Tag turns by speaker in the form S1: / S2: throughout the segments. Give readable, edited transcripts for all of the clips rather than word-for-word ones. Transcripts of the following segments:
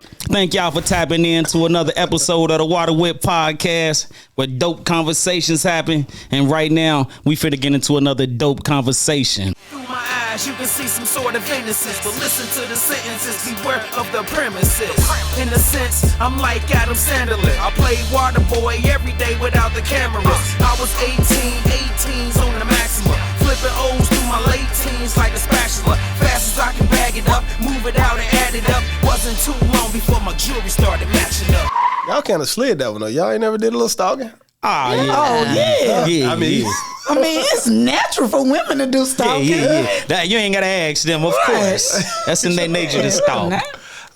S1: Thank y'all for tapping in to another episode of the Water Whip Podcast, where dope conversations happen. And right now, we finna get into another dope conversation.
S2: Through my eyes, you can see some sort of innocence, but listen to the sentences, beware of the premises. In a sense, I'm like Adam Sandler. I played water boy every day without the cameras. I was 18s on the maximum, flipping O's through my late teens like a spatula. Fast as I can bag it up, move it out and add it up. Wasn't too long before my jewelry started matching up.
S3: Y'all kind of slid that one though. Y'all ain't never did a little stalking?
S1: Oh, yeah.
S4: Oh, yeah.
S1: Yeah,
S3: I mean,
S4: I mean, it's natural for women to do stalking.
S1: yeah. That, you ain't gotta ask them, of course. That's in their nature to stalk.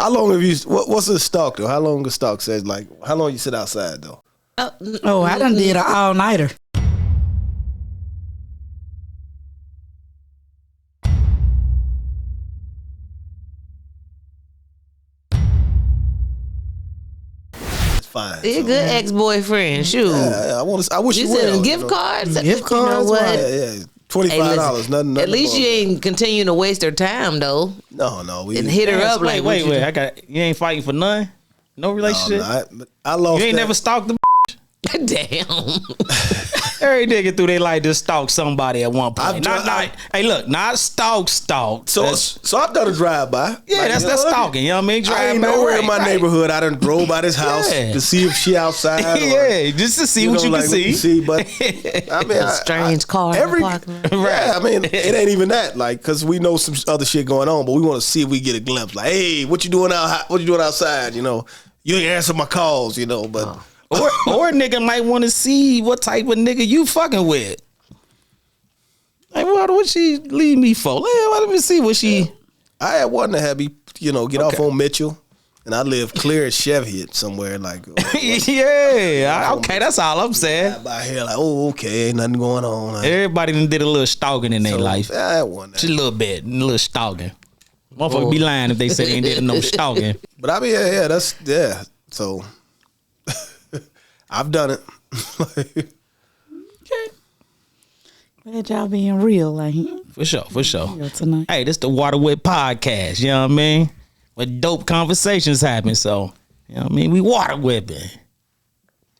S3: how long have you, what's a stalk though? How long a stalk says, like, how long you sit outside though?
S4: Oh, I done did an all-nighter.
S3: Fine.
S5: You're a good ex-boyfriend. Shoot.
S3: I wish
S5: You
S3: you
S5: sending
S3: would.
S5: gift cards?
S4: Gift cards,
S5: You know what?
S3: Yeah. $25. Nothing.
S5: At least
S3: above
S5: you
S3: that.
S5: ain't continuing to waste her time, though.
S3: No. We
S5: And hit her up like,
S1: wait.
S5: what you
S1: I got. You ain't fighting for none. No relationship.
S3: I lost.
S1: You ain't
S3: that.
S1: never stalked the.
S5: Damn.
S1: Every nigga through they like to stalk somebody at one point.
S3: I've
S1: Hey, look, not stalk.
S3: So
S1: That's-
S3: I've done a drive by.
S1: yeah, that's stalking. You know what I mean?
S3: I ain't
S1: Drive by,
S3: nowhere
S1: right,
S3: in my
S1: right.
S3: neighborhood. I done drove by this house
S1: Yeah.
S3: to see if she outside. Or,
S1: Yeah, just to see what you
S3: like,
S1: can
S3: what you
S1: see.
S3: But I mean,
S5: Strange car in the parking lot.
S3: Yeah, I mean, it ain't even that. Like, cause we know some other shit going on, but we want to see if we get a glimpse. Like, hey, what you doing out? What you doing outside? You know, you ain't answer my calls. You know, but.
S1: Or a nigga might want to see what type of nigga you fucking with. Like, what would she leave me for? Let me see what she.
S3: I had one that had me, get off on Mitchell, and I live clear as Cheviot somewhere. Like,
S1: Yeah, okay, that's all I'm saying.
S3: by here, like, oh, okay, ain't nothing going on.
S1: Everybody done did a little stalking in their life.
S3: I had one.
S1: Just a little stalking. Motherfucker be lying if they say they ain't did no stalking.
S3: But I mean, yeah. So I've done it.
S4: Glad y'all being real, like
S1: For sure.
S4: real tonight.
S1: Hey, this the Water Whip Podcast, you know what I mean? Where dope conversations happen, so, you know what I mean? We water whipping.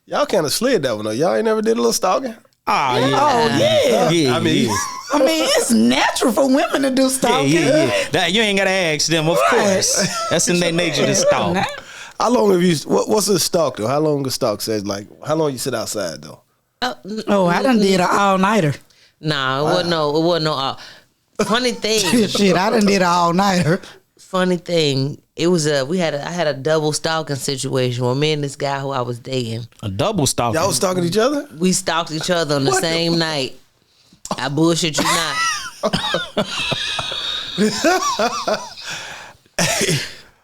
S3: Y'all kind of slid that one though. Y'all ain't never did a little stalking?
S1: Oh, yeah.
S4: Oh, yeah.
S1: Yeah,
S3: I mean,
S4: I mean, it's natural for women to do stalking.
S1: yeah. That, you ain't gotta ask them, of course. That's in their nature to stalk.
S3: how long have you? What's a stalk though? How long a stalk says? Like, how long you sit outside though?
S4: Oh, I done did an all-nighter.
S5: Nah, it wasn't no. Funny thing.
S4: Shit, I done did an all-nighter.
S5: Funny thing. It was I had a double stalking situation with me and this guy who I was dating.
S1: A double stalking.
S3: Y'all was stalking each other?
S5: We stalked each other on the same night. I bullshit you not.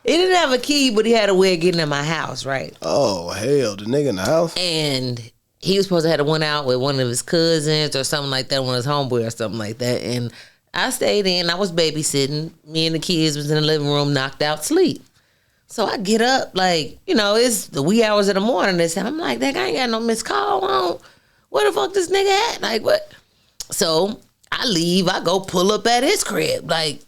S5: He didn't have a key, but he had a way of getting in my house, right?
S3: Oh hell, the nigga in the house.
S5: And he was supposed to have went out with one of his cousins or something like that, one of his homeboy or something like that. And I stayed in. I was babysitting. Me and the kids was in the living room, knocked out sleep. So I get up, like, it's the wee hours of the morning. And I'm like, that guy ain't got no missed call on. Where the fuck this nigga at? Like, what? So I leave. I go pull up at his crib. Like,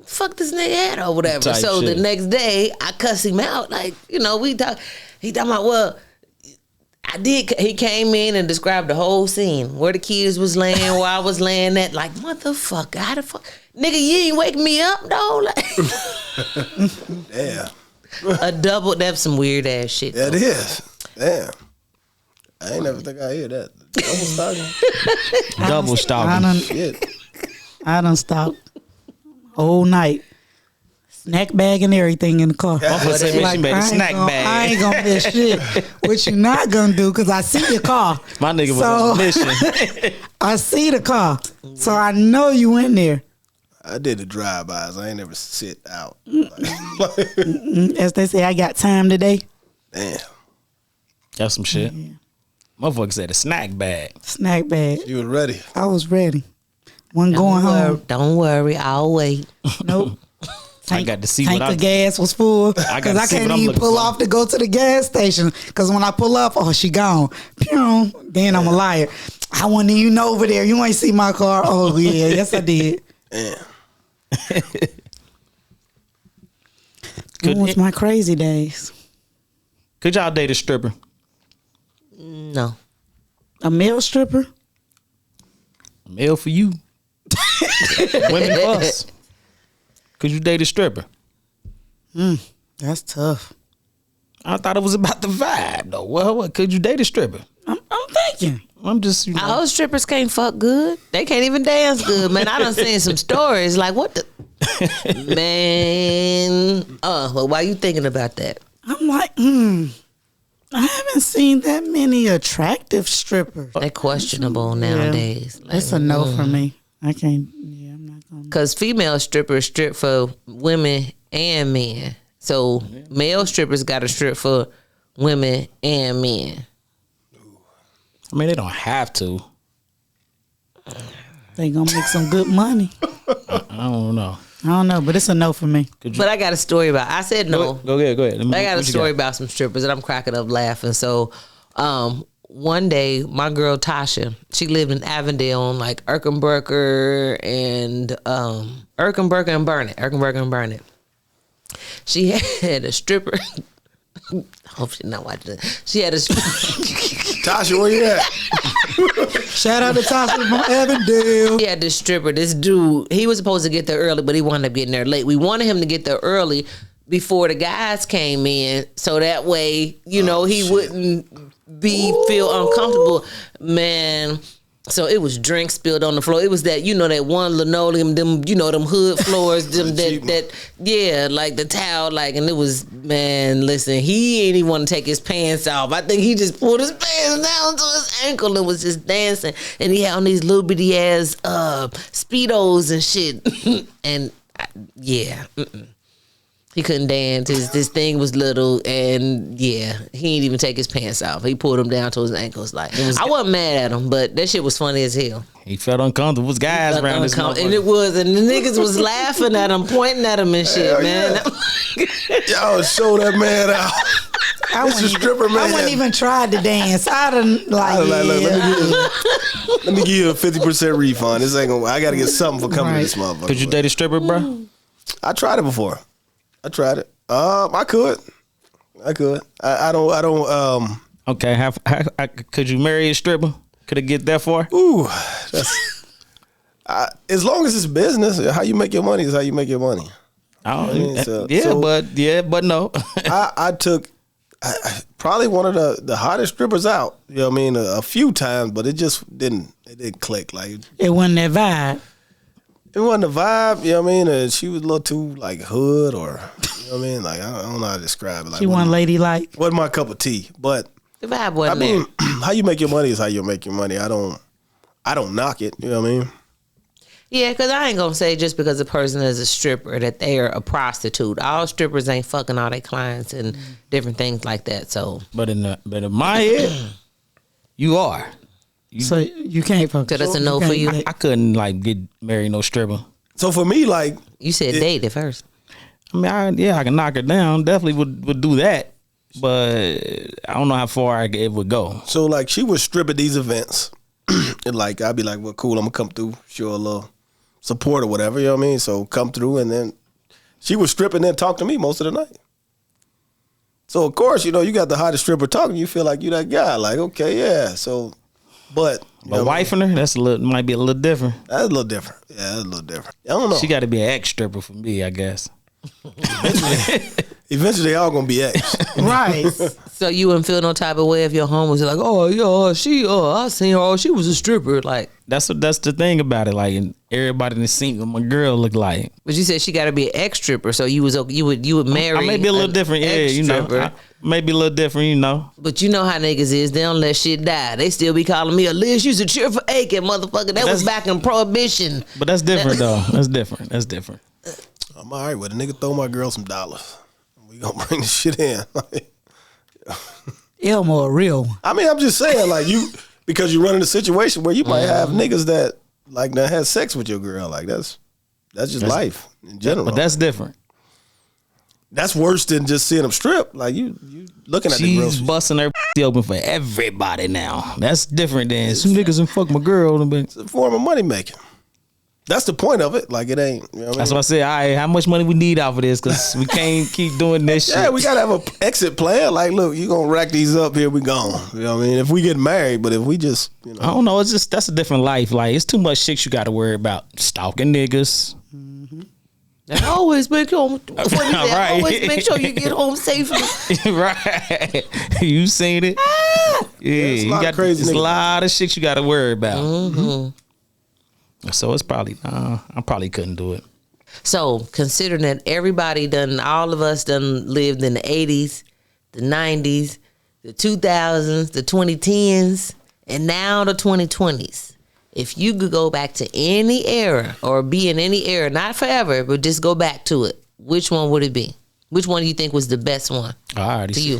S5: fuck this nigga at or whatever.
S1: Type
S5: So
S1: shit.
S5: the next day, I cuss him out. Like, we talk. He talking about, well, I did. He came in and described the whole scene, where the kids was laying, where I was laying at. Like, motherfucker, how the fuck, nigga, you ain't wake me up though. Like,
S3: Yeah,
S5: a double. That's some weird ass shit.
S3: that
S5: though.
S3: is. Damn, I ain't never think I hear that. Double stalking.
S1: Double
S4: I
S1: stalking.
S4: done,
S3: Shit.
S4: I done stalked whole night. Snack bag and everything in the car.
S1: Motherfucker said, "Bitch, you made a snack bag."
S4: I ain't gonna miss shit. What you not gonna do? Cause I see the car.
S1: My nigga was on a mission.
S4: I see the car, so I know you in there.
S3: I did the drive-bys. I ain't never sit out.
S4: As they say, I got time today.
S3: Damn,
S1: That's some shit. Motherfucker said a snack bag.
S4: Snack bag.
S3: you was ready.
S4: I was ready. Wasn't going home.
S5: Don't worry, I'll wait.
S4: Nope.
S1: I got to see
S4: Tank
S1: what I
S4: of gas was full
S1: I
S4: because
S1: gotta
S4: I
S1: see
S4: can't
S1: what I'm
S4: even
S1: looking
S4: pull
S1: for.
S4: off to go to the gas station. Because when I pull up, oh, she gone. Pew, then I'm a liar. I wasn't even over there. You ain't see my car. Oh yeah, yes I did.
S3: Damn.
S4: That was my crazy days.
S1: Could y'all date a stripper?
S5: No.
S4: A male stripper?
S1: Male for you. Women for us. Could you date a stripper?
S4: That's tough.
S1: I thought it was about the vibe though. Well, what could you date a stripper?
S4: I'm thinking.
S1: I'm just, you know.
S5: All strippers can't fuck good. They can't even dance good, man. I done seen some stories like what the man. Well, why you thinking about that?
S4: I'm like, I haven't seen that many attractive strippers.
S5: They questionable nowadays. Like,
S4: That's a no for me. I can't. Yeah, I'm not gonna.
S5: Cause female strippers strip for women and men. So male strippers got to strip for women and men.
S1: I mean, they don't have to.
S4: They gonna make some good money.
S1: I don't know.
S4: I don't know, but it's a no for me.
S5: But I got a story about. I said no.
S1: Go ahead.
S5: I got a story about some strippers, and I'm cracking up laughing. So, one day, my girl Tasha, she lived in Avondale on like Erkenberger and Burnett. She had a stripper. I hope she's not watching this. She had a
S3: Tasha, where you at?
S4: Shout out to Tasha from Avondale.
S5: He had this stripper, this dude. He was supposed to get there early, but he wound up getting there late. We wanted him to get there early before the guys came in, so that way, you know, he wouldn't feel uncomfortable. Man, so it was drink spilled on the floor. It was that, you know, that one linoleum, them, you know, them hood floors, them like the towel, like, and it was, man, listen, he ain't even want to take his pants off. I think he just pulled his pants down to his ankle and was just dancing. And he had on these little bitty ass Speedos and shit. And yeah. He couldn't dance. This thing was little, and yeah, he didn't even take his pants off. He pulled them down to his ankles. Like, I wasn't mad at him, but that shit was funny as hell.
S1: He felt uncomfortable. It was guys around this motherfucker.
S5: And it was, and the niggas was laughing at him, pointing at him and shit,
S3: Hell
S5: man.
S3: Yeah. Y'all show that man out. It's a stripper, man.
S4: I wouldn't even tried to dance. I done
S3: let me give you a 50% refund. This ain't gonna. I gotta get something for coming to this motherfucker.
S1: Could you date a stripper, bro?
S3: I tried it before. I tried it. I could. I don't.
S1: Okay. Could you marry a stripper? Could it get that far?
S3: Ooh, that's. As long as it's business, how you make your money is how you make your money.
S1: But no.
S3: I took probably one of the hottest strippers out. You know what I mean? A few times, but it just didn't click. Like
S4: it wasn't that vibe.
S3: It wasn't a vibe, you know what I mean? She was a little too like hood, or you know what I mean? Like I don't know how to describe it. Like,
S4: she wasn't ladylike.
S3: Wasn't my cup of tea, but
S5: The vibe wasn't there.
S3: how you make your money is how you make your money. I don't knock it. You know what I mean?
S5: Yeah, because I ain't gonna say just because a person is a stripper that they are a prostitute. All strippers ain't fucking all their clients and different things like that. So,
S1: but in my head, you are.
S4: So you can't fuck.
S5: So that's a no for you.
S1: I couldn't like get married no stripper.
S3: So for me, like
S5: You said date at first.
S1: I mean, I can knock her down. Definitely would do that, but I don't know how far it would go.
S3: So like she would strip at these events, and like I'd be like, well, cool, I'm gonna come through, show a little support or whatever. You know what I mean? So come through, and then she would strip and then talk to me most of the night. So of course, you know, you got the hottest stripper talking, you feel like you that guy. Like, okay, yeah. So, but
S1: wifing her, might be a little different.
S3: That's a little different. Yeah, that's a little different. I don't know.
S1: She got to be an ex stripper for me, I guess.
S3: Eventually, they all gonna be ex.
S4: Right.
S5: So you wouldn't feel no type of way if your home was like, oh yeah, I seen her, oh she was a stripper, like.
S1: That's the thing about it. Like, and everybody in the scene, what my girl look like.
S5: But you said she got to be an ex stripper, so you would marry.
S1: I may be a little different, yeah, you know. Maybe a little different, you know.
S5: But you know how niggas is, they don't let shit die. They still be calling me a Liz, you's a cheer for Aiken, motherfucker. That was back in Prohibition.
S1: But that's different though. That's different.
S3: I'm all right with a nigga throw my girl some dollars. We gonna bring this shit in.
S4: Elmo a real one.
S3: I mean, I'm just saying, like because you run in a situation where you might have niggas that had sex with your girl. Like that's just life in general.
S1: But that's different.
S3: That's worse than just seeing them strip. Like you looking at the girls.
S1: She's busting her open for everybody now. That's different than some niggas and fuck my girl.
S3: It's a form of money making. That's the point of it. Like it ain't. You know what I
S1: That's
S3: mean?
S1: what I said. All right, how much money we need off of this? Because we can't keep doing this shit.
S3: Yeah, we gotta have an exit plan. Like, look, you gonna rack these up here, we gone. You know what I mean? If we get married, but if we just, you
S1: I
S3: know,
S1: don't know. It's just that's a different life. Like it's too much shit you got to worry about. Stalking niggas.
S5: And always make sure. What do you say?
S1: Right.
S5: Always make sure you get home safely.
S1: Right. You seen it? Yeah,
S3: it's a
S1: you
S3: lot of
S1: got
S3: crazy
S1: it's a
S3: niggas.
S1: lot of shit you got to worry about.
S5: Mm-hmm.
S1: So it's probably I probably couldn't do it.
S5: So considering that everybody done, all of us done lived in the 80s, the 90s, the 2000s, the 2010s, and now the 2020s. If you could go back to any era or be in any era, not forever, but just go back to it, which one would it be? Which one do you think was the best one
S1: I already
S5: to
S1: see.
S5: you?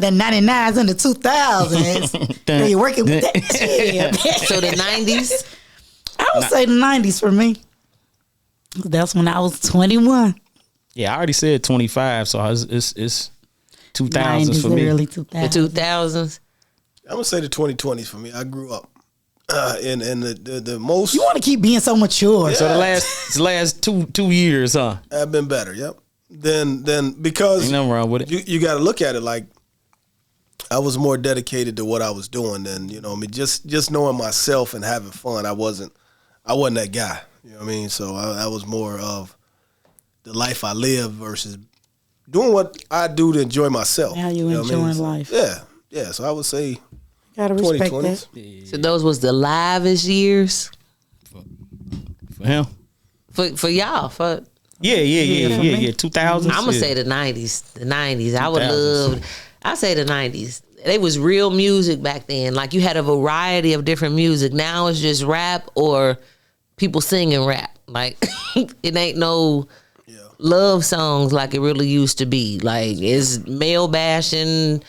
S4: The 99s and the 2000s. They working with that shit.
S5: So the 90s?
S4: I would say the 90s for me. That's when I was 21.
S1: Yeah, I already said 25, so it's 2000s
S4: 90s,
S1: for me.
S4: early
S5: The
S4: 2000s.
S5: 2000s?
S3: I'm gonna say the 2020s for me. I grew up in the most.
S4: You want to keep being so mature.
S1: So the last two years, huh?
S3: Have been better. Yep. Then because
S1: Ain't nothing wrong with it.
S3: you got to look at it like I was more dedicated to what I was doing than, you know, I mean, just knowing myself and having fun. I wasn't that guy. You know what I mean? So I was more of the life I live versus doing what I do to enjoy myself.
S4: Now you
S3: know what I mean?
S4: enjoying
S3: So,
S4: life.
S3: Yeah. So I would say
S4: Gotta respect
S3: 2020s.
S4: that.
S5: So those was the livest years
S1: For him.
S5: for y'all. For
S1: Yeah. 2000s.
S5: I'm gonna
S1: yeah.
S5: say the 90s. The 90s. I would
S1: 2000s.
S5: love. I say the 90s. They was real music back then. Like you had a variety of different music. Now it's just rap or people singing rap. Like it ain't no love songs like it really used to be. Like it's male bashing,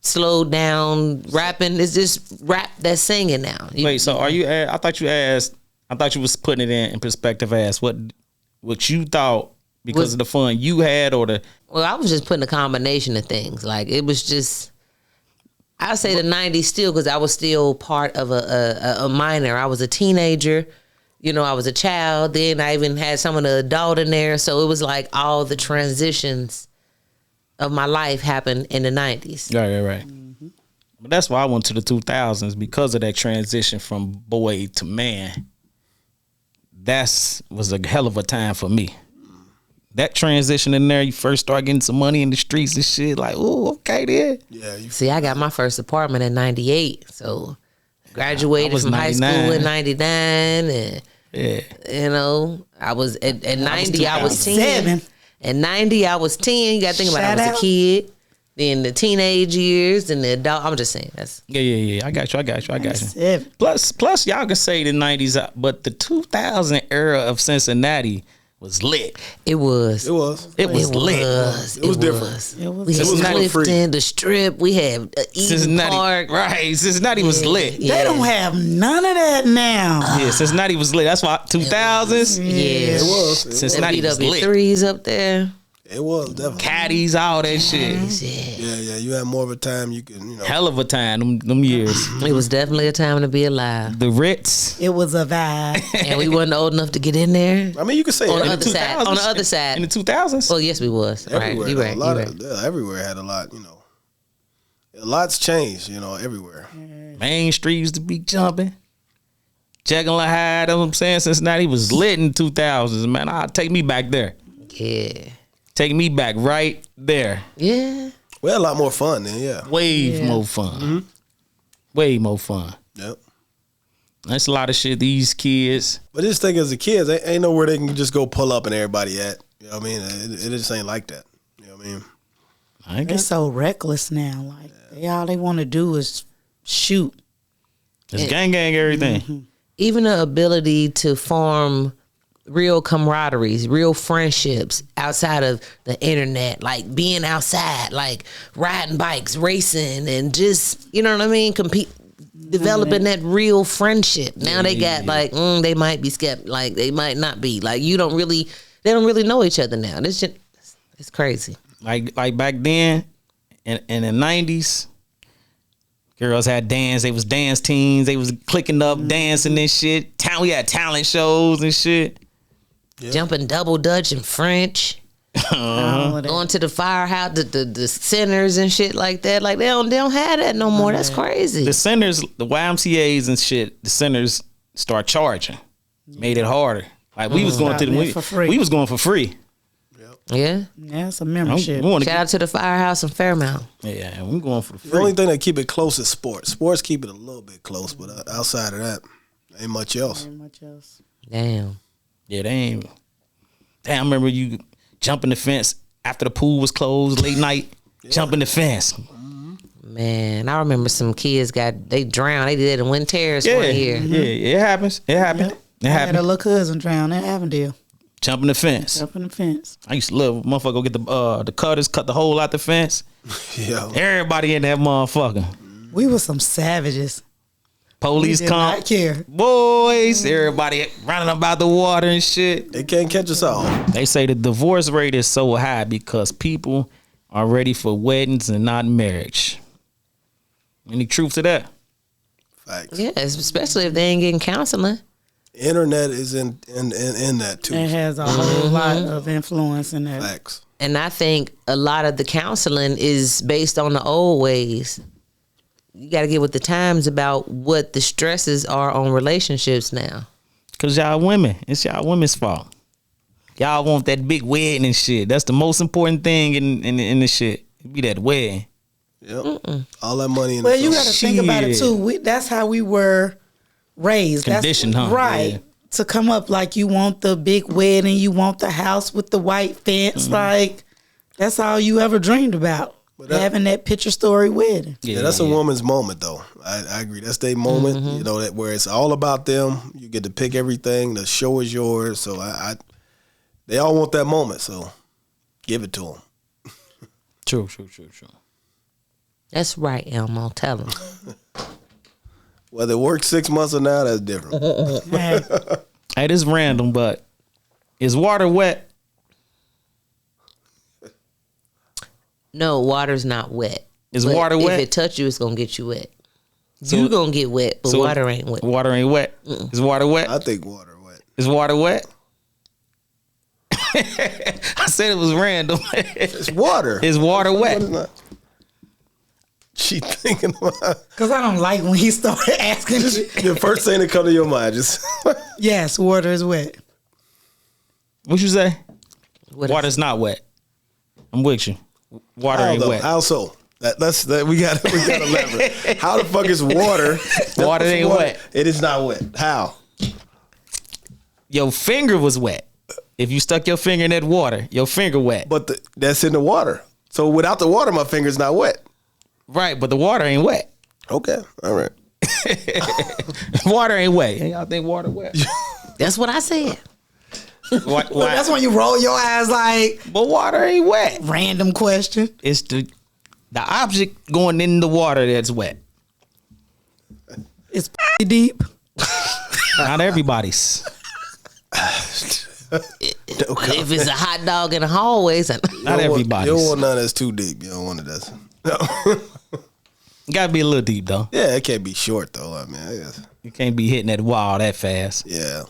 S5: slowed down rapping. It's just rap that's singing now.
S1: Wait, so are you? I thought you was putting it in perspective as what you thought because of the fun you had or the.
S5: Well, I was just putting a combination of things. Like it was just. I say the 90s still because I was still part of a minor. I was a teenager. You know, I was a child. Then I even had some of the adult in there. So it was like all the transitions of my life happened in the 90s.
S1: Right. But that's why I went to the 2000s because of that transition from boy to man. Was a hell of a time for me. That transition in there, you first start getting some money in the streets and shit. Like, oh, okay, then.
S3: Yeah.
S5: See, I got my first apartment in 98. So graduated
S1: was
S5: from high
S1: 99.
S5: school in 99. And,
S1: Yeah.
S5: you know, I was at 90, I was 10.
S4: 7.
S5: At 90, I was 10. You got to think about it.
S4: Shout
S5: I was
S4: out.
S5: a kid. Then the teenage years and the adult. I'm just saying. That's
S1: Yeah. I got you.
S4: 7.
S1: Plus, y'all can say the 90s, but the 2000 era of Cincinnati was lit.
S5: it was.
S3: It was.
S1: It was lit.
S3: It was different.
S4: It was
S5: We had
S3: It was hella free.
S5: Clifton, the Strip. We had Eden
S1: Cincinnati,
S5: Park.
S1: right? Cincinnati was lit.
S5: Yeah.
S4: They don't have none of that now.
S1: Yeah, Cincinnati was lit. That's why 2000s.
S5: Yeah.
S3: It was.
S1: Cincinnati was lit.
S5: BW3s up there.
S3: It was definitely.
S1: Caddies, all that shit.
S5: Yeah.
S3: Yeah. You had more of a time. You can, you know.
S1: Hell of a time, them years.
S5: It was definitely a time to be alive.
S1: The Ritz.
S4: It was a vibe.
S5: And we wasn't old enough to get in there.
S3: I mean, you could say
S5: On the
S3: it.
S5: other side. On the other
S1: In
S5: side.
S1: the 2000s.
S5: Well, yes, we was. Right.
S3: Everywhere.
S5: You
S3: though.
S5: right.
S3: A lot
S5: You
S3: of
S5: right.
S3: yeah, everywhere had a lot. You know, a lot's changed. You know, everywhere.
S1: Main Street used to be jumping. Jekyll and Hyde, you know what I'm saying? Cincinnati was lit in 2000s, man. Take me back there.
S5: Yeah.
S1: Take me back right there.
S5: Yeah.
S3: We had a lot more fun then. Yeah.
S1: Way more fun. Way more fun.
S3: Yep.
S1: That's a lot of shit these kids.
S3: But this thing as the kids, ain't nowhere they can just go pull up and everybody at. You know what I mean? It just ain't like that. You know what I mean?
S1: I ain't
S4: They're
S1: got
S4: so reckless now. Like all they want to do is shoot.
S1: it's gang everything.
S5: Even the ability to form real camaraderies, real friendships outside of the internet, like being outside, like riding bikes, racing, and just, you know what I mean, developing that real friendship. Now they got like, they might be skeptical, like they might not be. Like they don't really know each other now. This shit, it's crazy.
S1: Like back then in the 90s, Girls had dance. They was dance teams. They was clicking up, dancing and shit. We had talent shows and shit.
S5: Jumping double dutch and French.
S4: All of that.
S5: Going to the firehouse, the centers and shit like that. Like they don't have that no more. That's crazy.
S1: The centers, the YMCA's and shit, the centers start charging. Made it harder. Like we was going to
S4: For free.
S1: we was going for free.
S5: Yeah.
S4: Yeah, it's a membership.
S1: We wanna
S5: Shout out to the firehouse in Fairmount.
S1: yeah, we going for the
S3: The
S1: free.
S3: only thing that keep it close is sports. Sports keep it a little bit close, but outside of that, ain't much else.
S4: Ain't much else.
S5: Damn.
S1: Yeah, they ain't. Damn, I remember you jumping the fence after the pool was closed late night. Jumping the fence.
S5: Man, I remember some kids they drowned. They did it in Wind Terrace
S1: Yeah,
S5: one year.
S1: yeah, it happens. It happened. It
S4: I had a
S1: happened.
S4: little cousin drown in Avondale.
S1: Jumping the fence.
S4: Up in the fence.
S1: I used to love motherfucker go get the cutters, cut the hole out the fence.
S3: Yeah.
S1: Everybody in that motherfucker.
S4: We were some savages.
S1: Police
S4: We did
S1: come.
S4: not care.
S1: Boys, everybody running about the water and shit.
S3: They can't catch us all.
S1: They say the divorce rate is so high because people are ready for weddings and not marriage. Any truth to that?
S3: Facts.
S5: Yeah, especially if they ain't getting counseling.
S3: Internet is in that too.
S4: It has a whole lot of influence in that.
S3: Facts.
S5: And I think a lot of the counseling is based on the old ways. You got to get with the times about what the stresses are on relationships now.
S1: Cause y'all women, it's y'all women's fault. Y'all want that big wedding and shit. That's the most important thing in the shit. It be that wedding.
S3: Yep. All that money in
S4: Well,
S3: the
S4: you got to think about it
S1: Shit.
S4: too. That's how we were raised.
S1: Conditioned,
S4: That's,
S1: huh?
S4: right.
S1: Yeah.
S4: To come up like you want the big wedding, you want the house with the white fence. Like that's all you ever dreamed about. Having that picture story wedding.
S3: Yeah, that's a woman's moment, though. I agree. That's their moment. You know that where it's all about them. You get to pick everything. The show is yours. So they all want that moment. So give it to them.
S1: True.
S5: That's right, Elmo. Tell them.
S3: Whether it works 6 months or now, that's different.
S4: Hey,
S1: Hey, this is random, but is water wet?
S5: No, water's not wet.
S1: Is
S5: But
S1: water wet?
S5: If it touch you, it's going to get you wet. You going to get wet, but
S1: So
S5: water ain't wet.
S1: Water ain't wet. Is water wet?
S3: I think water wet.
S1: Is water wet? I said it was random.
S3: It's water.
S1: Is water
S3: What
S1: wet?
S3: is that? She thinking about
S4: because I don't like when he started asking.
S3: the first thing that come to your mind. Just
S4: Yes, water is wet.
S1: What you say?
S5: What
S1: Water's not wet. I'm with you. Water ain't wet.
S3: How so? That's we got to elaborate. How the fuck is water?
S1: Water ain't wet.
S3: It is not wet. How?
S1: Your finger was wet. If you stuck your finger in that water, your finger wet.
S3: But that's in the water. So without the water, my finger's not wet.
S1: Right, but the water ain't wet.
S3: Okay. All right.
S1: Water ain't wet. Y'all think water wet?
S5: That's what I said.
S1: Why?
S4: That's when you roll your eyes like
S1: But water ain't wet.
S4: random question.
S1: It's the object going in the water that's wet.
S4: It's deep.
S1: Not everybody's.
S5: If it's a hot dog in the hallways,
S1: Not
S3: You don't
S1: everybody's.
S3: want none that's too deep. You don't want it that's. No.
S1: Gotta be a little deep though.
S3: Yeah, it can't be short though. I mean, I guess.
S1: You can't be hitting that wall that fast.
S3: Yeah.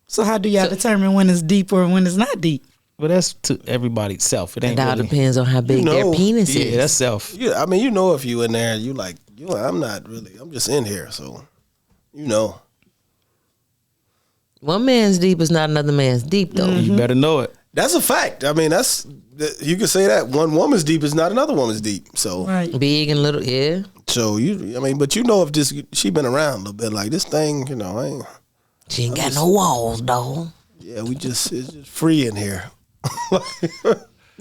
S4: So how do y'all determine when it's deep or when it's not deep?
S1: But that's to everybody's self. It ain't
S5: it all
S1: really.
S5: depends on how big
S3: You
S5: their
S3: know,
S5: penis
S1: Yeah,
S5: is.
S1: that's self.
S3: Yeah. I mean, you know, if you in there, you like, I'm not really. I'm just in here, so you know.
S5: One man's deep is not another man's deep, though.
S1: You better know it.
S3: That's a fact. I mean, you can say that one woman's deep is not another woman's deep. So,
S4: Right.
S5: Big and little, yeah.
S3: but you know, if she been around a little bit, like this thing,
S5: She ain't got no walls, though.
S3: yeah, it's just free in here.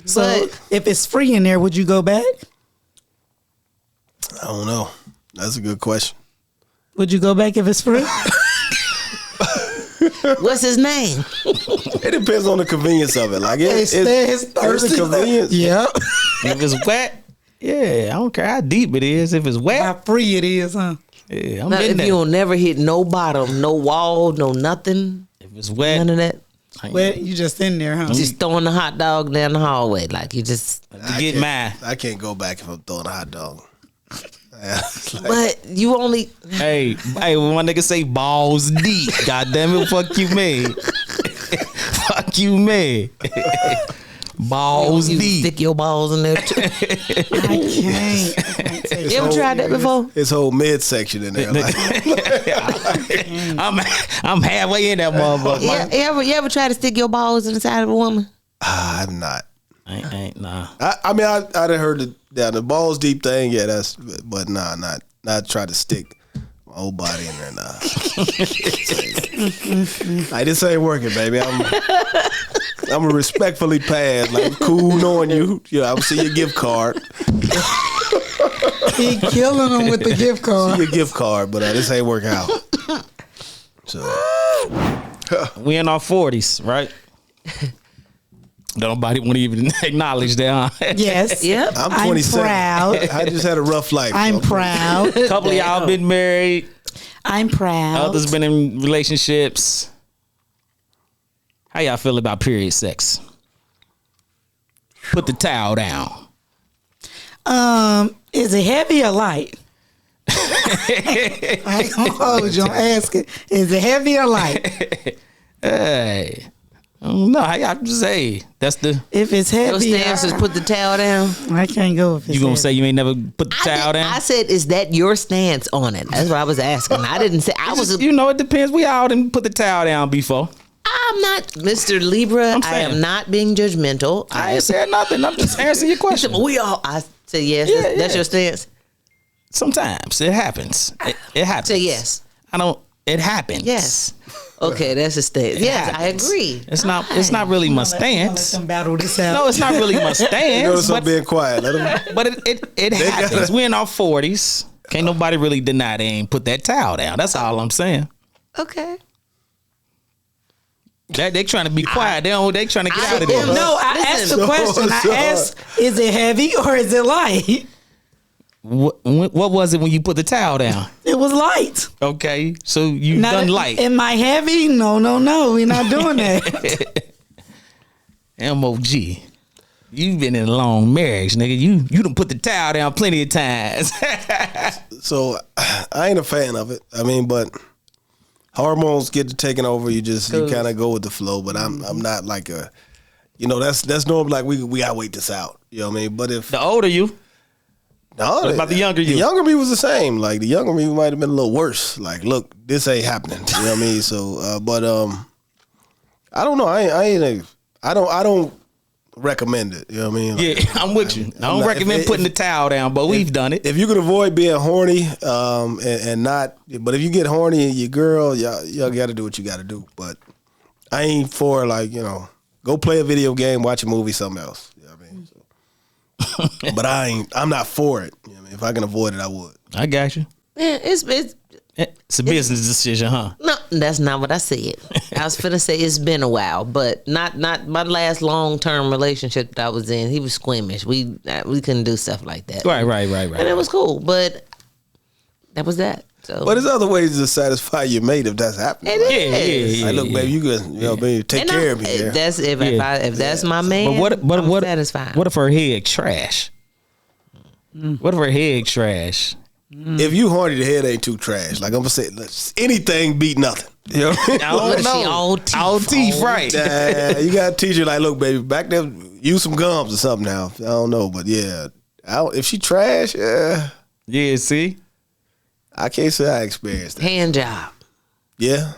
S4: So
S5: But-
S4: if it's free in there, would you go back?
S3: I don't know. That's a good question.
S4: Would you go back if it's free?
S5: What's his name?
S3: It depends on the convenience of it. Like
S4: It's
S3: it's
S4: thirsty.
S3: the convenience.
S4: Yeah.
S1: If it's wet, yeah, I don't care how deep it is. If it's wet,
S4: How free it is, huh?
S1: yeah, I'm
S5: Now,
S1: in
S5: if
S1: there.
S5: you don't never hit no bottom, no wall, no nothing,
S1: If it's wet,
S5: none of that.
S4: Well, you just in there, huh?
S5: Just throwing the hot dog down the hallway. Like you just,
S1: you get mad.
S3: I can't go back if I'm throwing a hot dog.
S5: But you only
S1: Hey, when my nigga say balls deep, goddamn it, fuck you, man. Fuck you, man. Balls
S5: you
S1: deep.
S5: stick your balls in there too.
S4: I can't take
S5: You ever tried that before?
S3: His whole midsection in there. Like,
S1: I'm halfway in that motherfucker.
S5: Yeah, you ever try to stick your balls in the side of a woman?
S3: I'm not.
S1: I ain't nah.
S3: I mean, I done heard the balls deep thing. Yeah, but nah, not try to stick my whole body in there. Nah. Like, this ain't working, baby. I'm a respectfully pass. Like, cool knowing you. Yeah, I'll see your gift card.
S4: He killing them with the gift card.
S3: See your gift card, but this ain't working out. So
S1: We in our 40s, right? Nobody want to even acknowledge that. Huh?
S4: Yes.
S5: Yep.
S3: I'm 27.
S4: proud.
S3: I just had a rough life.
S4: I'm
S3: so
S4: proud.
S1: A couple of y'all been married.
S4: I'm proud.
S1: Others been in relationships. How y'all feel about period sex? Put the towel down.
S4: Is it heavy or light? I ain't gonna hold you. I'm asking. Is it heavy or light?
S1: Hey. I don't know. How y'all just say that's the.
S4: If it's
S5: Your
S4: heavy,
S5: stance is put the towel down.
S4: I can't go if it's
S1: You gonna
S4: heavy.
S1: say you ain't never put the towel down?
S5: I said, is that your stance on it? That's what I was asking. I didn't say I was.
S1: You know, it depends. We all didn't put the towel down before.
S5: I'm not Mr. Libra.
S1: I'm
S5: I
S1: saying.
S5: am not being judgmental.
S1: I ain't said nothing. I'm just answering your question.
S5: We all. I said yes.
S1: Yeah,
S5: That's
S1: yeah.
S5: your stance.
S1: Sometimes it happens. It happens.
S5: Say yes.
S1: I don't. It happens.
S5: Yes. Okay, that's a stance. Yes, I
S1: happens.
S5: agree.
S1: It's not. It's not really my
S4: Let
S1: stance.
S4: them battle this out.
S1: No, it's not really my stance.
S3: Notice I'm
S1: but
S3: being quiet. Let him.
S1: but it happens. We in our 40s. Can't nobody really deny they ain't put that towel down. That's all I'm saying.
S5: Okay.
S1: They trying to be quiet. They trying to get out of there.
S4: No, I asked
S5: Listen.
S4: the question. I asked, is it heavy or is it light?
S1: What was it when you put the towel down?
S4: It was light.
S1: Okay, so you done light.
S4: Am I heavy? No. We're not doing that.
S1: MOG. You've been in a long marriage, nigga. You done put the towel down plenty of times.
S3: So I ain't a fan of it. I mean, but hormones get to taking over. You kind of go with the flow. But I'm not like a, that's normal. Like we gotta wait this out. You know what I mean? But if
S1: The older you,
S3: no,
S1: what about the younger you?
S3: The younger me was the same. Like the younger me might have been a little worse. Like, look, this ain't happening. You know what I mean? So, but I don't know. I don't recommend it. You know what I mean? Like,
S1: yeah, I'm with you. I don't recommend putting the towel down, but we've done it.
S3: If you can avoid being horny, and not, but if you get horny and your girl, y'all got to do what you got to do. But I ain't for like, go play a video game, watch a movie, something else. You know what I mean? So, but I'm not for it. You know what I mean? If I can avoid it, I would.
S1: I got you.
S5: Yeah, it's
S1: It's a business decision, huh?
S5: no. That's not what I said. I was finna say it's been a while, but not my last long term relationship that I was in. He was squeamish. We couldn't do stuff like that.
S1: Right.
S5: And it was cool, but that was that. So,
S3: But there's other ways to satisfy your mate if that's happening.
S5: it
S3: right?
S5: is.
S1: Yeah.
S3: Like, look, baby, you can, baby, take
S5: And
S3: care of me.
S5: I'm-
S3: Here.
S5: That's if that's my man.
S1: But
S5: I'm
S1: what?
S5: satisfied.
S1: What if her head trash? What if her head trash?
S3: If you horny, the head ain't too trash. Like I'm gonna say, anything beat nothing. You know what I mean?
S1: I don't
S5: What if
S1: know.
S5: she all teeth?
S1: All teeth, right?
S3: You got to teach her like, look, baby, back there, use some gums or something now. I don't know, but yeah, if she trash,
S1: Yeah, see?
S3: I can't say I experienced that.
S5: Hand job.
S3: Yeah.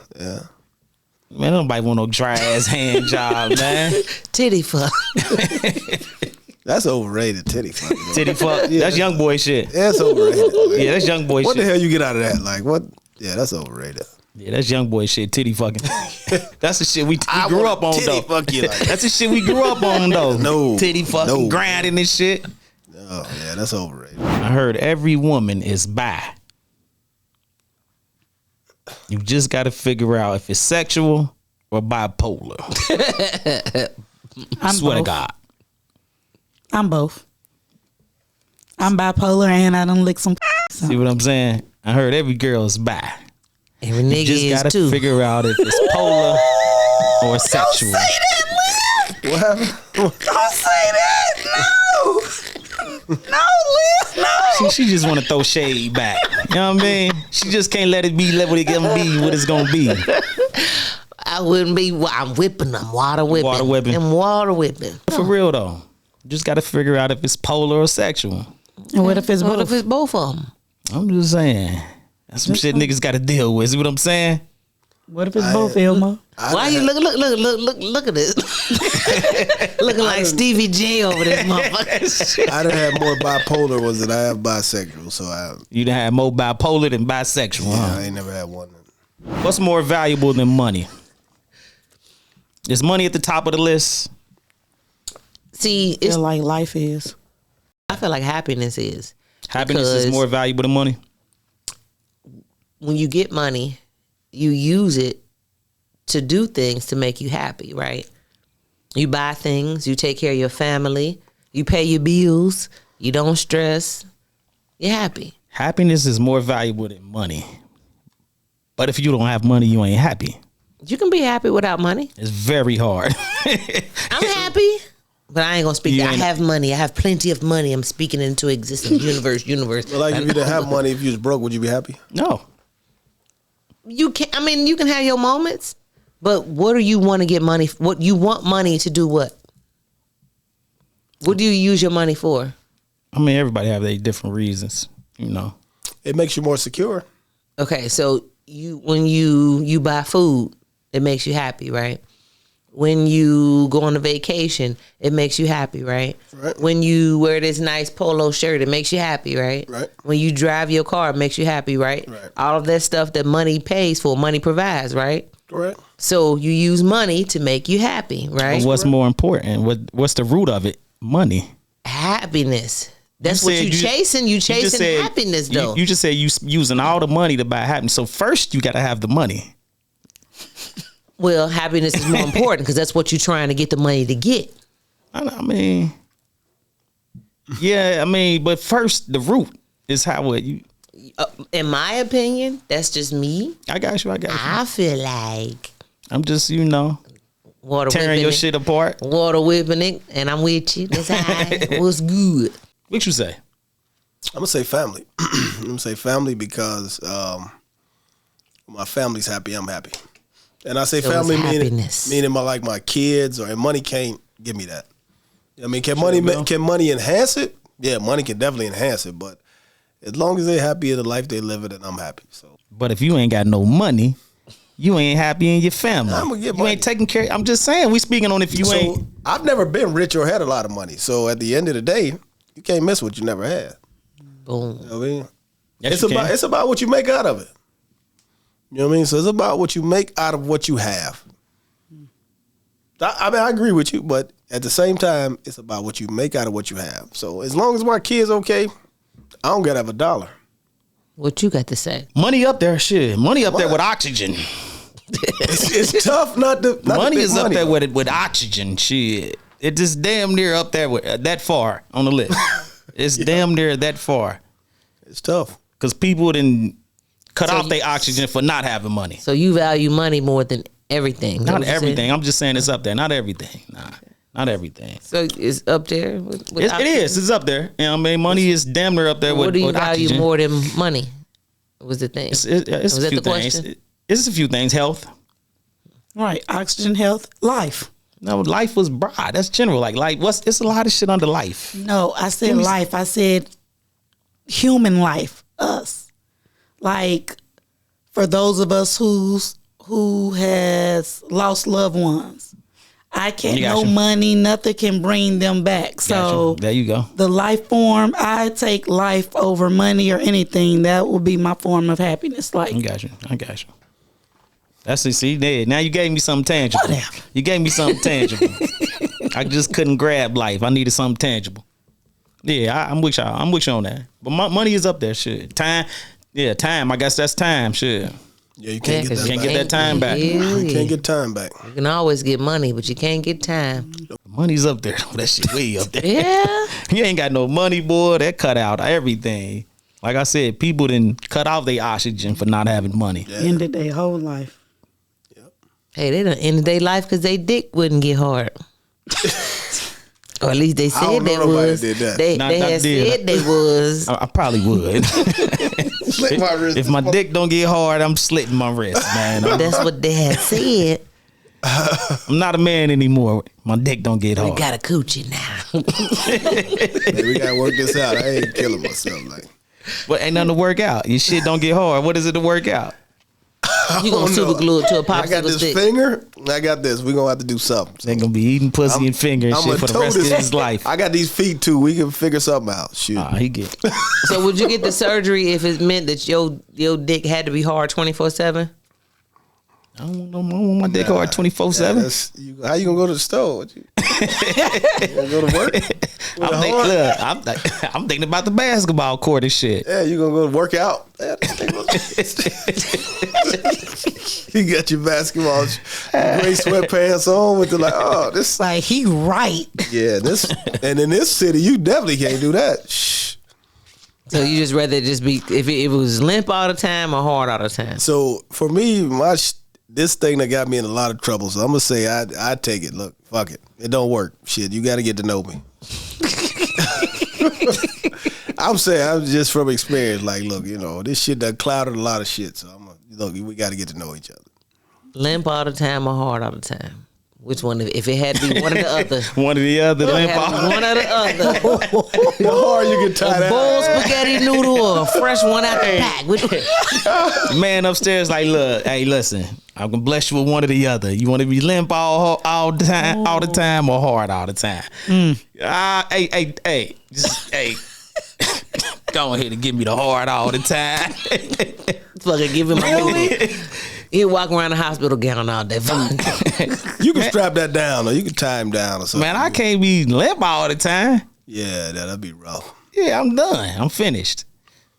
S1: Man, nobody want no dry ass hand job, man.
S5: Titty fuck.
S3: That's overrated, titty fuck. man.
S1: Titty fuck. That's young boy shit.
S3: That's overrated.
S1: Yeah, that's young boy
S3: What the
S1: shit.
S3: hell you get out of that? Like what? Yeah, that's overrated.
S1: Yeah, that's young boy shit. Titty fucking. That's the shit we grew up on,
S3: titty
S1: though.
S3: fuck you like that.
S1: That's the shit we grew up on, though.
S3: No.
S1: Titty fucking
S3: No.
S1: grinding and shit.
S3: Oh yeah, that's overrated.
S1: I heard every woman is bi. You just got to figure out if it's sexual or bipolar.
S4: I'm
S1: Swear to
S4: both.
S1: God.
S4: I'm both. I'm bipolar and I done lick some.
S1: See what I'm saying? I heard every girl is bi.
S5: Every
S1: You
S5: nigga
S1: just
S5: is
S1: gotta
S5: too.
S1: figure out if it's polar or sexual.
S3: What happened?
S4: Don't say that. No. No, Liz, no.
S1: She just want to throw shade back. You know what I mean? She just can't let it be. Let it be what it's gonna be.
S5: I wouldn't be. I'm whipping them, water whipping, and water whipping.
S1: For real though, just got to figure out if it's polar or sexual.
S4: And what if it's both?
S5: What if it's both of them?
S1: I'm just saying. That's some shit niggas got to deal with. See what I'm saying?
S4: What if it's both, Elmo?
S5: Why you look at this? Looking like Stevie J over this motherfucker.
S3: I done had more bipolar ones than I have bisexual, so
S1: You done had more bipolar than bisexual.
S3: yeah,
S1: Huh?
S3: I ain't never had one.
S1: What's more valuable than money? Is money at the top of the list?
S5: See, it's
S4: Feel like life is.
S5: I feel like happiness is.
S1: Happiness is
S5: Because
S1: more valuable than money.
S5: when you get money, you use it to do things to make you happy, right? You buy things, you take care of your family, you pay your bills, you don't stress, you're happy.
S1: Happiness is more valuable than money. But if you don't have money, you ain't happy.
S5: You can be happy without money.
S1: It's very hard.
S5: I'm happy, but I ain't gonna speak.
S1: You
S5: I
S1: ain't-
S5: have money. I have plenty of money. I'm speaking into existence. Universe.
S3: But like, if you didn't have money, if you was broke, would you be happy?
S1: No.
S5: You can. I mean, you can have your moments, but what do you want to get money? What you want money to do? What? What do you use your money for?
S1: I mean, everybody have their different reasons, you know.
S3: It makes you more secure.
S5: Okay, so when you buy food, it makes you happy, right? When you go on a vacation, it makes you happy, right?
S3: Right.
S5: When you wear this nice polo shirt, it makes you happy, right?
S3: Right.
S5: When you drive your car, it makes you happy, right?
S3: Right.
S5: All of that stuff that money pays for, money provides, right?
S3: Correct.
S5: So you use money to make you happy, right?
S1: But what's more important? What's the root of it? Money.
S5: Happiness. That's
S1: You
S5: what
S1: said
S5: you chasing. You
S1: just
S5: chasing
S1: said-
S5: happiness, though.
S1: You just said you using all the money to buy happiness. So first you got to have the money.
S5: Well, happiness is more important because that's what you're trying to get the money to get.
S1: I mean, yeah, I mean, but first the root is how it.
S5: In my opinion, that's just me.
S1: I got you.
S5: I feel like
S1: I'm just, you know,
S5: water
S1: tearing
S5: whipping
S1: your
S5: it,
S1: shit apart.
S5: water whipping it, and I'm with you. That's all right. What's good?
S1: What you say?
S3: I'm gonna say family. I'm gonna say family because when my family's happy, I'm happy. And I say
S5: So it's
S3: family
S5: happiness.
S3: meaning my kids, or and money can't give me that. I mean, can money enhance it? Yeah, money can definitely enhance it. But as long as they're happy in the life they live, then I'm happy. So
S1: But if you ain't got no money, you ain't happy in your family.
S3: I'ma get
S1: you
S3: money.
S1: ain't taking care. I'm just saying, we speaking on if you ain't.
S3: I've never been rich or had a lot of money. So at the end of the day, you can't miss what you never had.
S5: Boom.
S3: You know what I mean?
S1: Yes, you can.
S3: It's about what you make out of it. You know what I mean? So it's about what you make out of what you have. I mean, I agree with you, but at the same time, it's about what you make out of what you have. So as long as my kid's okay, I don't gotta have a dollar.
S5: What you got to say?
S1: Money up there, shit. Money up there with oxygen.
S3: It's tough not to. Not
S1: Money
S3: to
S1: is up there with oxygen. Shit, it just damn near up there with that far on the list. It's damn near that far
S3: It's tough.
S1: because people didn't cut
S5: So
S1: off
S5: you-
S1: their oxygen for not having money.
S5: So you value money more than everything.
S1: Not
S5: What you said?
S1: everything. I'm just saying it's up there. Not everything. Nah, not everything.
S5: So it's up there. With
S1: It
S5: oxygen?
S1: is. It's up there. You know what I mean? Money is damn near up there
S5: What
S1: with,
S5: do you
S1: with
S5: value
S1: oxygen.
S5: more than money? Was the thing?
S1: It's
S5: Was
S1: a
S5: that
S1: few
S5: the
S1: things.
S5: question?
S1: It's a few things. Health.
S4: Right. Oxygen, health, life.
S1: No, life was broad. That's general. Like it's a lot of shit under life.
S4: No, I said life. I said human life. Us. Like for those of us who has lost loved ones. I can't
S1: You got
S4: no
S1: you.
S4: money, nothing can bring them back. So
S1: Gotcha. There you go.
S4: the life form, I take life over money or anything. That will be my form of happiness. Like
S1: I got you. That's it. See, there. Now you gave me something tangible.
S4: Whatever.
S1: You gave me something tangible. I just couldn't grab life. I needed something tangible. Yeah, I'm with y'all. I'm with you on that. But my money is up there. Shit. Time. Yeah, time. I guess that's time. Shit.
S3: Yeah, you can't get
S5: 'cause
S3: that
S1: Can't
S3: back.
S1: get that time back.
S3: You can't get time back.
S5: You can always get money, but you can't get time.
S1: Money's up there. That shit way up there.
S5: Yeah.
S1: You ain't got no money, boy. That cut out everything. Like I said, people didn't cut off their oxygen for not having money.
S4: ended their whole life.
S5: Hey, they done ended their life because they dick wouldn't get hard. Or at least they
S3: I
S5: said
S3: don't know
S5: they
S3: nobody
S5: was.
S3: did that.
S5: They
S1: Nah, I
S5: had
S1: did.
S5: said they was.
S1: I probably would.
S3: Slit my wrist.
S1: If my dick don't get hard, I'm slitting my wrist, man.
S5: That's what they had said.
S1: I'm not a man anymore. My dick don't get
S5: We
S1: hard.
S5: got a coochie now.
S3: Hey, we gotta work this out. I ain't killing myself. Like,
S1: But ain't nothing to work out. Your shit don't get hard. What is it to work out?
S5: You gonna super glue it to a
S3: I got
S5: popsicle
S3: this
S5: stick.
S3: finger. I got this. We gonna have to do something.
S1: They gonna be eating pussy and finger and shit for the rest of his life.
S3: I got these feet too. We can figure something out. Shoot.
S1: He get.
S5: So would you get the surgery if it meant that your dick had to be hard 24/7?
S1: I don't want my dick hard 24/7.
S3: How you gonna go to the store? What you gonna go to work?
S1: I'm thinking about the basketball court and shit.
S3: Yeah, you gonna go to work out? Yeah, you got your basketball gray sweatpants on with the this.
S4: Like he right.
S3: Yeah, this and in this city, you definitely can't do that. Shh.
S5: So you just rather just be if it was limp all the time or hard all the time?
S3: So for me, this thing that got me in a lot of trouble. So I'm gonna say I take it. Look, fuck it. It don't work. Shit, you got to get to know me. I'm saying I'm just from experience. Like, look, this shit done clouded a lot of shit. So we got to get to know each other.
S5: Limp all the time or hard all the time? Which one? If it had to be one or the other.
S1: One or the other. Limp
S5: Had to be
S1: all.
S5: one or the other.
S3: The hard you get tied
S5: A bowl
S3: out.
S5: spaghetti noodle or a fresh one out the pack. Which-
S1: Man upstairs like, look, hey, listen, I'm gonna bless you with one or the other. You want to be limp all the time, or hard all the time? Hey, just hey, go ahead and give me the hard all the time.
S5: Fucking give him a He walk around the hospital gown all day.
S3: You can strap that down, or you can tie him down, or something.
S1: Man, I can't be limp all the time.
S3: Yeah, that'd be rough.
S1: Yeah, I'm done. I'm finished.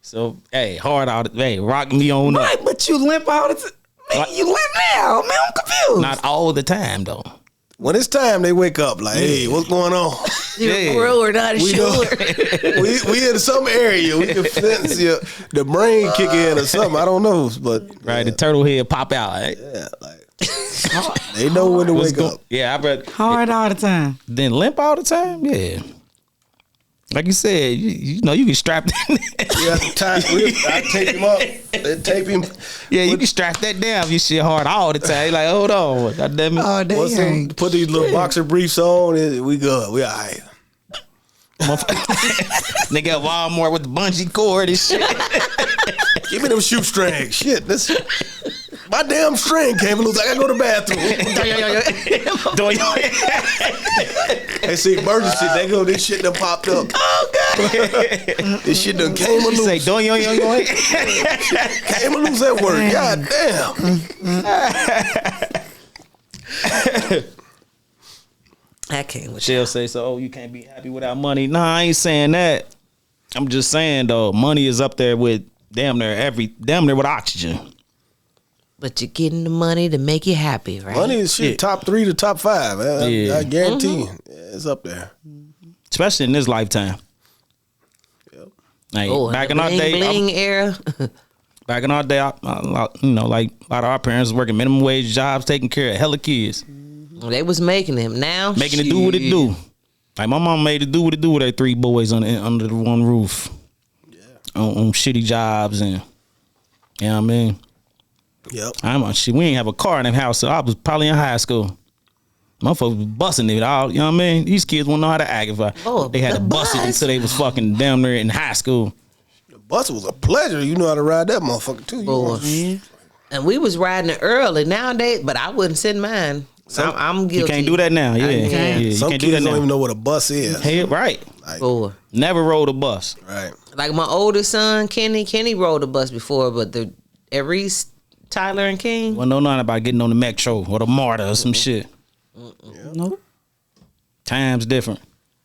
S1: So, hey, hard all the hey, rock me on up.
S4: Right, but you limp all the time. Man, you limp now. Man, I'm confused.
S1: Not all the time though.
S3: When it's time, they wake up like, hey, what's going on?
S5: You're we're not
S3: We
S5: sure.
S3: we in some area. We can sense the brain kick in or something. I don't know, but
S1: Right, the turtle head pop out. Right?
S3: yeah, like they know when to wake up.
S1: Yeah, I bet.
S4: Hard all the time.
S1: Then limp all the time? Yeah. Like you said, you can strap that.
S3: We have to tie. I tape him up. They tape him.
S1: Yeah, you can strap that down if you shit hard all the time. You like, hold on. God damn it.
S4: Oh,
S3: Once they
S4: ain't.
S3: put these little boxer briefs on, we good. We all right.
S1: Nigga at Walmart with the bungee cord and shit.
S3: Give me them shoestrings. Shit, my damn string came loose. I gotta go to the bathroom.
S1: Doing your
S3: They see emergency. They go. This shit done popped up. Oh god. This shit done came
S1: You say,
S3: loose.
S1: doing your
S3: Came loose at work. God damn.
S5: I can't with
S1: She'll say, so, you can't be happy without money. Nah, I ain't saying that. I'm just saying, though, money is up there with damn near with oxygen.
S5: But you're getting the money to make you happy, right?
S3: Money is shit.
S1: Yeah.
S3: Top 3 to top 5.
S1: Yeah.
S3: I guarantee. Yeah, it's up there.
S1: Especially in this lifetime.
S3: Yep.
S1: Like,
S5: Oh,
S1: back
S5: the
S1: in our day,
S5: bling era.
S1: like a lot of our parents was working minimum wage jobs, taking care of hella kids,
S5: They was making him. Now
S1: making it do what it do. Like my mom made it do what it do with her 3 boys under the one roof, on shitty jobs, and you know what I mean.
S3: Yep.
S1: We ain't have a car in that house, so I was probably in high school. Motherfuckers was busting it all, you know what I mean? These kids wouldn't know how to act if they had to bust it until they was fucking down there in high school.
S3: The bus was a pleasure. You know how to ride that motherfucker too.
S5: And we was riding it early nowadays, but I wouldn't send mine. I'm guilty.
S1: You can't do that now, yeah.
S5: can't.
S1: You
S3: Some
S1: can't do that
S3: kids don't
S1: now.
S3: even know what a bus is.
S1: Hey, right.
S5: Boy.
S1: Never rode a bus.
S3: Right.
S5: Like my oldest son, Kenny rode a bus before, but the Reese, Tyler, and King.
S1: Well, no, nothing about getting on the Metro or the MARTA or some shit.
S4: Nope.
S1: Times different.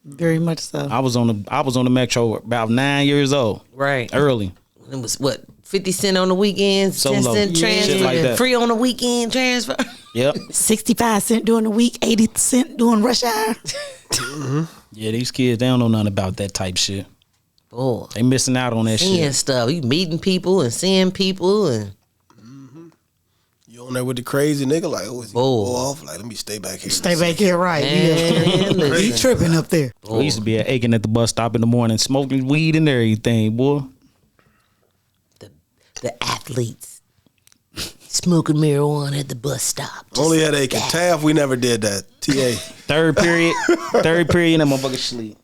S4: Very much so.
S1: I was on the Metro about 9 years old.
S5: Right.
S1: Early.
S5: It was what, 50 cent on the weekends,
S1: So
S5: 10
S1: low.
S5: cent
S1: Yeah.
S5: transfer,
S1: Shit like that.
S5: free on the weekend transfer.
S1: Yep.
S4: 65 cents during the week, 80 cents during rush hour.
S1: Yeah, these kids, they don't know nothing about that type shit.
S5: Boy,
S1: They missing out on that
S5: seeing
S1: shit.
S5: stuff. You meeting people and seeing people and
S3: You on there with the crazy nigga, like, oh, is he gonna go off? Like, let me stay back here.
S4: Stay back here, right?
S5: Man,
S4: Yeah. He tripping up there.
S1: We used to be aching at the bus stop in the morning, smoking weed and everything, boy.
S5: The athletes smoking marijuana at the bus stop.
S3: Only at Aiken. Taft, we never did that. TA.
S1: Third period, that motherfucker sleep.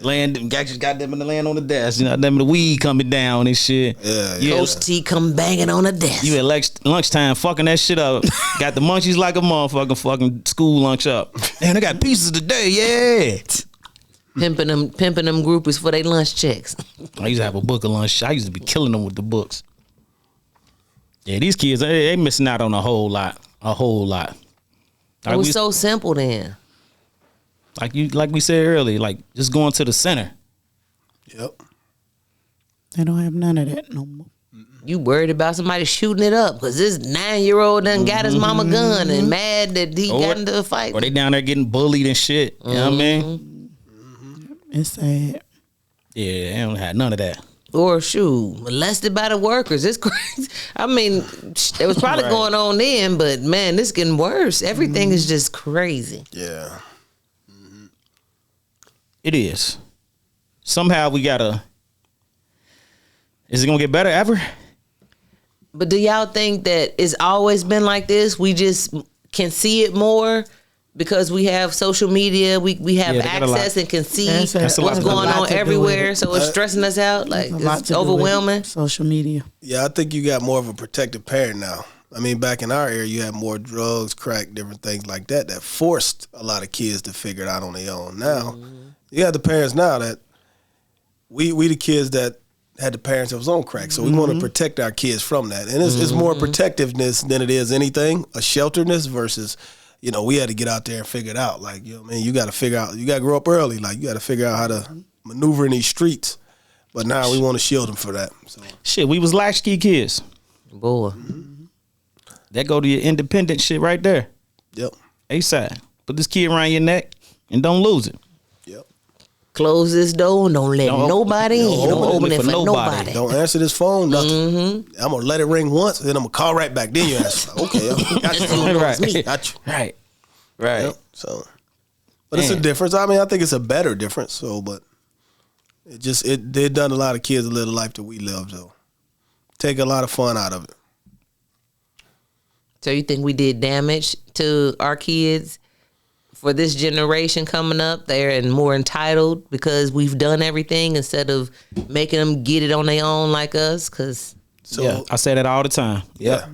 S1: Land, just got them in the land on the desk. You know, them the weed coming down and shit.
S3: Yeah.
S5: Coach T come banging on the desk.
S1: You at lunchtime fucking that shit up. Got the munchies like a motherfucker fucking school lunch up. Man, they got pieces today, yeah.
S5: Pimping them groupies for their lunch checks.
S1: I used to have a book of lunch. I used to be killing them with the books. Yeah, these kids, they missing out on a whole lot.
S5: It was so simple then.
S1: Like we said earlier, like just going to the center.
S3: Yep.
S4: They don't have none of that no more.
S5: You worried about somebody shooting it up because this 9-year-old done got his mama gun and mad that he got into a fight.
S1: Or they down there getting bullied and shit. You know what I mean?
S4: It's sad.
S1: Yeah, they don't have none of that.
S5: Or shoot, molested by the workers. It's crazy. I mean, it was probably going on then, but man, this getting worse. Everything is just crazy.
S3: Yeah.
S1: It is. Somehow we gotta. Is it gonna get better ever?
S5: But do y'all think that it's always been like this? We just can see it more because we have social media. We have access and can see
S4: That's
S5: what's going on
S4: to do with
S5: everywhere.
S4: it.
S5: So it's stressing us out. Like it's overwhelming.
S4: Social media.
S3: Yeah, I think you got more of a protective parent now. I mean, back in our era, you had more drugs, crack, different things like that forced a lot of kids to figure it out on their own. Now, you have the parents now that we the kids that had the parents that was on crack. So we want to protect our kids from that. And it's more protectiveness than it is anything, a shelteredness versus, you know, we had to get out there and figure it out. Like, you know, man, you got to figure out, you got to grow up early. Like, you got to figure out how to maneuver in these streets. But now we want to shield them for that. So.
S1: Shit, we was latchkey kids.
S5: Boy.
S1: That go to your independent shit right there.
S3: Yep.
S1: A-side. Put this key around your neck and don't lose it.
S3: Yep.
S5: Close this door and don't let nobody in. Don't open it for nobody.
S3: Don't answer this phone, nothing. I'm going to let it ring once, and then I'm going to call right back. Then you answer. Okay, got you.
S1: Right.
S3: Got you.
S1: Right.
S3: Yep. So, but it's a difference. I mean, I think it's a better difference. So, but they done a lot of kids live the life that we live, though. Take a lot of fun out of it.
S5: So you think we did damage to our kids for this generation coming up? They're more entitled because we've done everything instead of making them get it on their own like us.
S1: Yeah, I say that all the time.
S3: Yeah.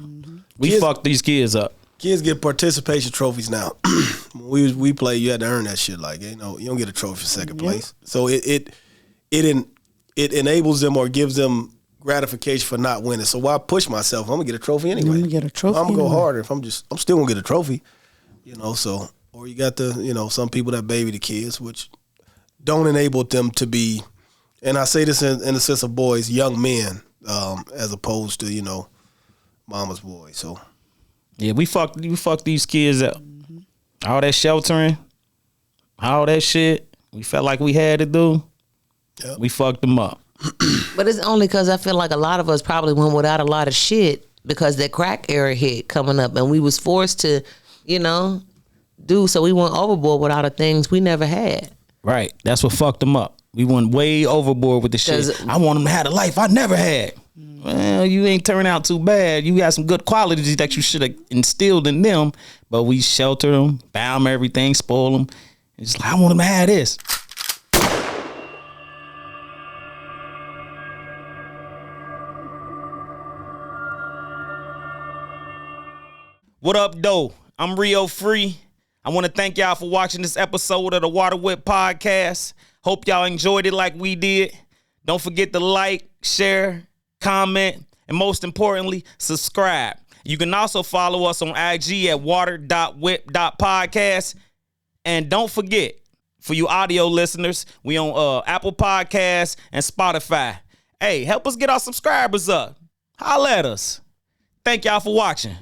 S1: We fucked these kids up.
S3: Kids get participation trophies now. When we play, you had to earn that shit. Like, you know, you don't get a trophy for second place. So it enables them or gives them gratification for not winning. So why push myself? I'm gonna get a trophy anyway.
S4: I'm gonna get a trophy.
S3: I'm gonna go harder. If I'm still gonna get a trophy. You know, so or you got some people that baby the kids, which don't enable them to be, and I say this in the sense of boys, young men, as opposed to, mama's boy. So
S1: yeah, we fucked these kids up. All that sheltering, all that shit we felt like we had to do. Yep. We fucked them up.
S5: But it's only because I feel like a lot of us probably went without a lot of shit because that crack era hit coming up and we was forced to, do so we went overboard with all the things we never had.
S1: Right. That's what fucked them up. We went way overboard with the shit. I want them to have a life I never had. Well, you ain't turning out too bad. You got some good qualities that you should have instilled in them, but we sheltered them, bound them everything, spoil them. It's like, I want them to have this. What up, though? I'm Rio Free. I want to thank y'all for watching this episode of the Water Whip Podcast. Hope y'all enjoyed it like we did. Don't forget to like, share, comment, and most importantly, subscribe. You can also follow us on IG at water.whip.podcast. And don't forget, for you audio listeners, we on Apple Podcasts and Spotify. Hey, help us get our subscribers up. Holla at us. Thank y'all for watching.